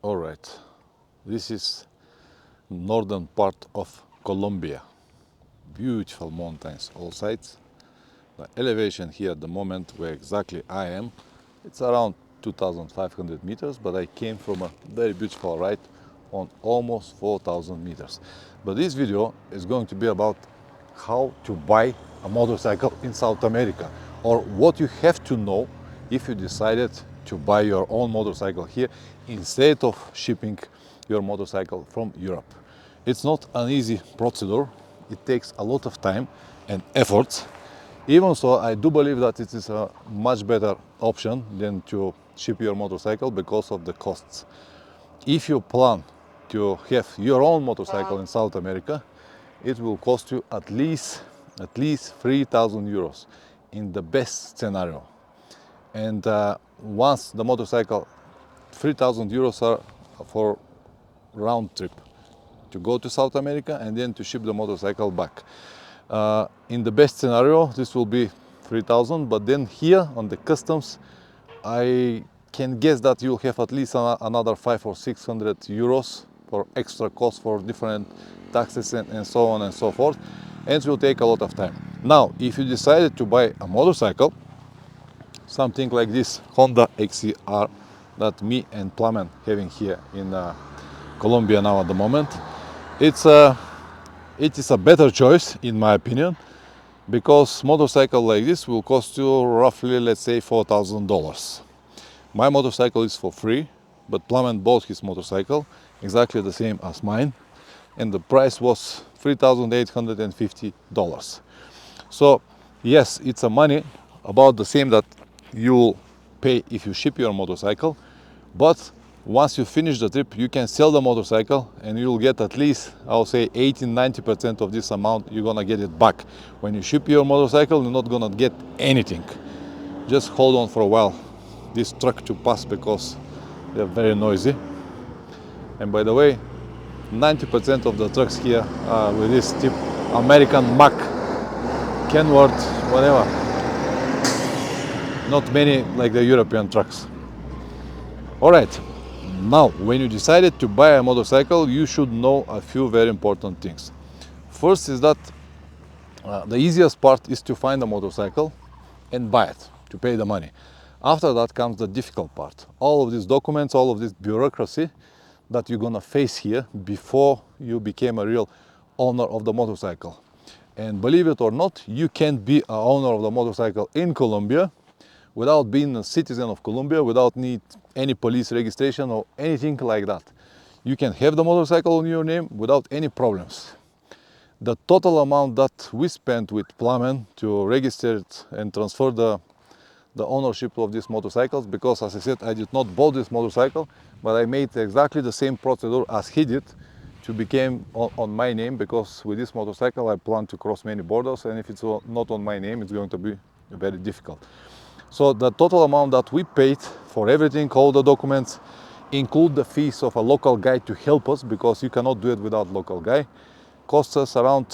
All right, this is northern part of Colombia. Beautiful mountains all sides. The elevation here at the moment where exactly I am, it's around 2,500 meters, but I came from a very beautiful ride on almost 4,000 meters. But this video is going to be about how to buy a motorcycle in South America, or what you have to know if you decided to buy your own motorcycle here instead of shipping your motorcycle from Europe. It's not an easy procedure. It takes a lot of time and effort. Even so, I do believe that it is a much better option than to ship your motorcycle because of the costs. If you plan to have your own motorcycle in South America, it will cost you at least 3,000 euros in the best scenario. And once the motorcycle, 3,000 euros are for round trip to go to South America and then to ship the motorcycle back. In the best scenario, this will be 3,000, but then here on the customs, I can guess that you'll have at least another 500 or 600 euros for extra cost for different taxes and so on and so forth, and it will take a lot of time. Now, if you decided to buy a motorcycle, something like this Honda XCR that me and Plamen having here in Colombia now at the moment, it is a better choice in my opinion, because motorcycle like this will cost you roughly, let's say, $4,000. My motorcycle is for free, but Plamen bought his motorcycle exactly the same as mine, and the price was $3,850. So yes, it's a money about the same that you'll pay if you ship your motorcycle, but once you finish the trip, you can sell the motorcycle and you'll get at least, I'll say, 80-90% of this amount. You're gonna get it back. When you ship your motorcycle, you're not gonna get anything. Just hold on for a while this truck to pass, because they're very noisy. And by the way, 90% of the trucks here are with this tip American Mack, Kenworth, whatever. Not many like the European trucks. All right. Now, when you decided to buy a motorcycle, you should know a few very important things. First is that the easiest part is to find a motorcycle and buy it, to pay the money. After that comes the difficult part. All of these documents, all of this bureaucracy that you're gonna face here before you became a real owner of the motorcycle. And believe it or not, you can be an owner of the motorcycle in Colombia without being a citizen of Colombia, without need any police registration or anything like that. You can have the motorcycle in your name without any problems. The total amount that we spent with Plamen to register it and transfer the ownership of these motorcycles, because as I said, I did not buy this motorcycle, but I made exactly the same procedure as he did to become on my name, because with this motorcycle I plan to cross many borders, and if it's not on my name, it's going to be very difficult. So the total amount that we paid for everything, all the documents, include the fees of a local guy to help us, because you cannot do it without local guy, costs us around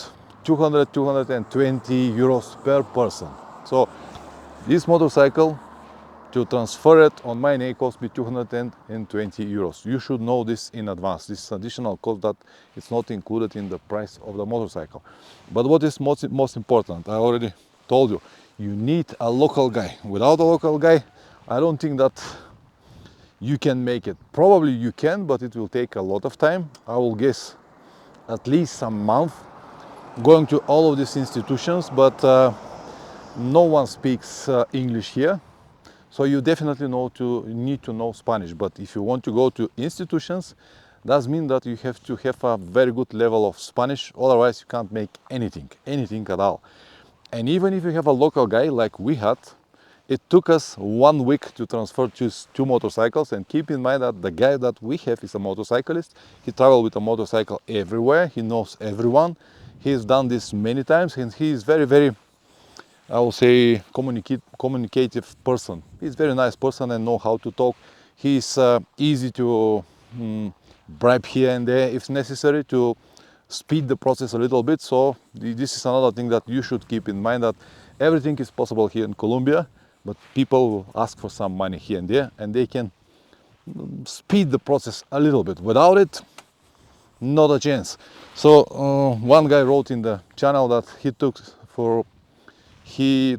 220 euros per person. So this motorcycle, to transfer it on my name, cost me 220 euros. You should know this in advance. This additional cost that it's not included in the price of the motorcycle. But what is most important, I already told you, you need a local guy. Without a local guy, I don't think that you can make it. Probably you can, but it will take a lot of time. I will guess at least a month going to all of these institutions, but no one speaks English here. So you definitely need to know Spanish. But if you want to go to institutions, that means that you have to have a very good level of Spanish. Otherwise, you can't make anything at all. And even if you have a local guy like we had, it took us 1 week to transfer two motorcycles. And keep in mind that the guy that we have is a motorcyclist. He travels with a motorcycle everywhere. He knows everyone. He's done this many times, and he is very, very, I will say, communicative person. He's a very nice person and know how to talk. He's easy to bribe here and there if necessary to speed the process a little bit. So this is another thing that you should keep in mind, that everything is possible here in Colombia, but people will ask for some money here and there, and they can speed the process a little bit. Without it, not a chance. So one guy wrote in the channel that he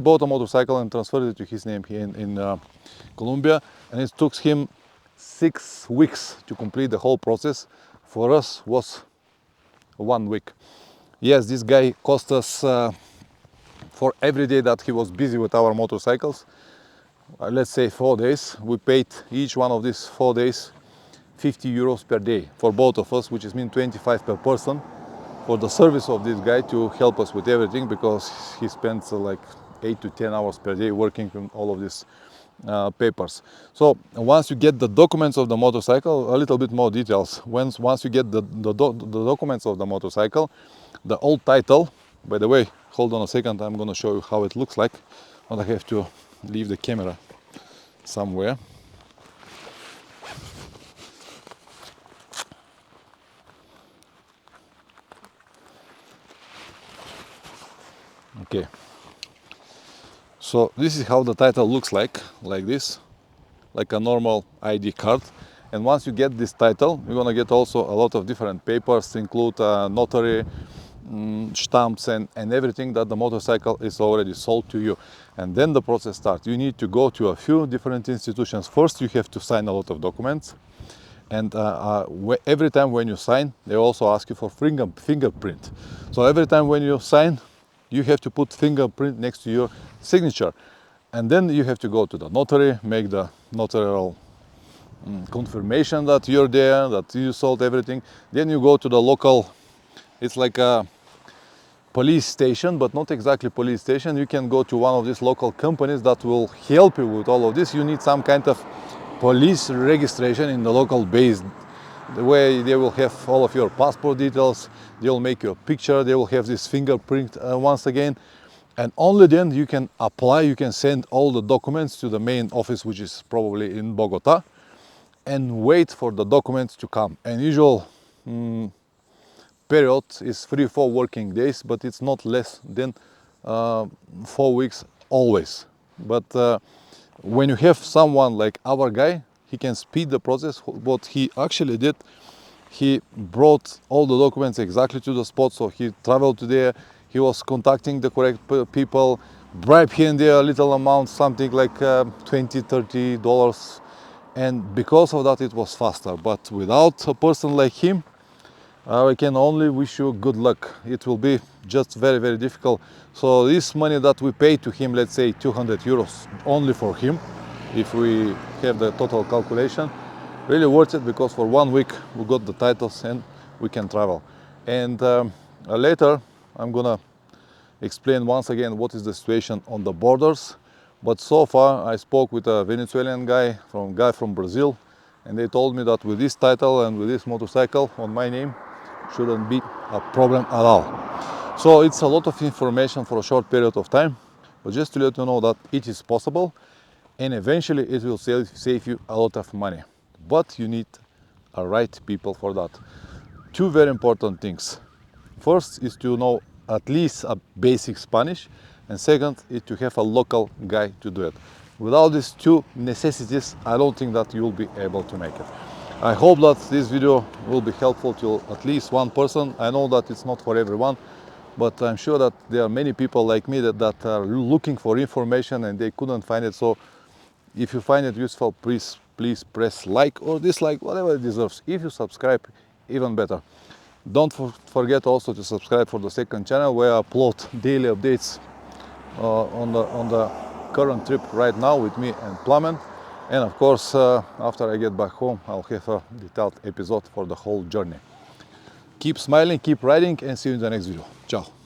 bought a motorcycle and transferred it to his name here in Colombia, and it took him 6 weeks to complete the whole process. For us was 1 week. Yes, this guy cost us for every day that he was busy with our motorcycles, let's say 4 days. We paid each one of these 4 days 50 euros per day for both of us, which is mean 25 per person, for the service of this guy to help us with everything, because he spends like 8 to 10 hours per day working on all of these papers. So once you get the documents of the motorcycle, a little bit more details. Once you get the documents of the motorcycle, the old title, by the way, hold on a second, I'm going to show you how it looks like, but I have to leave the camera somewhere. Okay, so this is how the title looks like this, like a normal ID card. And once you get this title, you're gonna get also a lot of different papers, include notary stamps and everything that the motorcycle is already sold to you. And then the process starts. You need to go to a few different institutions. First, you have to sign a lot of documents. And every time when you sign, they also ask you for fingerprint. So every time when you sign, you have to put fingerprint next to your signature. And then you have to go to the notary, make the notarial confirmation that you're there, that you sold everything. Then you go to the local, it's like a police station, but not exactly police station. You can go to one of these local companies that will help you with all of this. You need some kind of police registration in the local base, the way they will have all of your passport details, they will make you a picture, they will have this fingerprint once again, and only then you can apply, you can send all the documents to the main office, which is probably in Bogota, and wait for the documents to come. And usual period is 3-4 working days, but it's not less than 4 weeks always. But when you have someone like our guy, he can speed the process. What he actually did, he brought all the documents exactly to the spot. So he traveled to there, he was contacting the correct people, bribe here and there a little amount, something like $20-30, and because of that it was faster. But without a person like him, I can only wish you good luck. It will be just very, very difficult. So this money that we pay to him, let's say 200 euros only for him, if we have the total calculation, really worth it, because for 1 week we got the titles and we can travel. And later I'm gonna explain once again what is the situation on the borders. But so far I spoke with a Venezuelan guy from Brazil, and they told me that with this title and with this motorcycle on my name shouldn't be a problem at all. So it's a lot of information for a short period of time, but just to let you know that it is possible, and eventually it will save you a lot of money. But you need a right people for that. 2 very important things. First is to know at least a basic Spanish, and second is to have a local guy to do it. Without these 2 necessities, I don't think that you'll be able to make it. I hope that this video will be helpful to at least one person. I know that it's not for everyone, but I'm sure that there are many people like me that are looking for information and they couldn't find it. So if you find it useful, please press like or dislike, whatever it deserves. If you subscribe, even better. Don't forget also to subscribe for the second channel, where I upload daily updates on the current trip right now with me and Plamen. And of course, after I get back home, I'll have a detailed episode for the whole journey. Keep smiling, keep riding, and see you in the next video. Ciao.